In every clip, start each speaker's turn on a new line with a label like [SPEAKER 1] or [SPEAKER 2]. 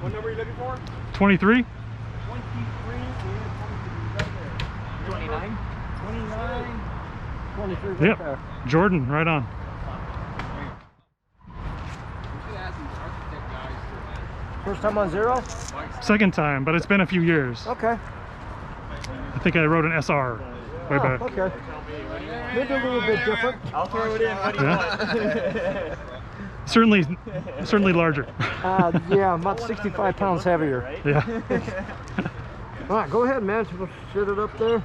[SPEAKER 1] What number are you looking for?
[SPEAKER 2] 23?
[SPEAKER 1] 23. 29. 29. 23 right
[SPEAKER 2] Yep.
[SPEAKER 1] there.
[SPEAKER 2] Jordan, right on.
[SPEAKER 1] First time on zero?
[SPEAKER 2] Second time, but it's been a few years.
[SPEAKER 1] Okay.
[SPEAKER 2] I think I wrote an SR way back.
[SPEAKER 1] Okay. Maybe a little bit different. I'll throw it in. What do you want?
[SPEAKER 2] Certainly larger.
[SPEAKER 1] Yeah, about 65 pounds heavier.
[SPEAKER 2] Yeah.
[SPEAKER 1] All right, go ahead, man. We'll sit it up there.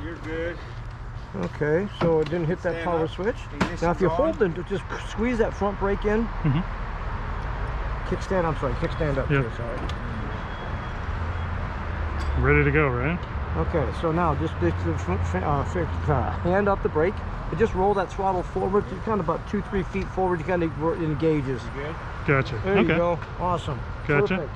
[SPEAKER 1] You're good. Okay, so it didn't hit that power switch. Now, if you hold it, just squeeze that front brake in. Kickstand, I'm sorry, kickstand up here, sorry.
[SPEAKER 2] Ready to go, right?
[SPEAKER 1] Okay, so now just hand off the brake, and just roll that throttle forward, to kind of about 2-3 feet forward. You kind of engages.
[SPEAKER 2] Gotcha.
[SPEAKER 1] There you go. Awesome.
[SPEAKER 2] Gotcha.
[SPEAKER 1] Perfect.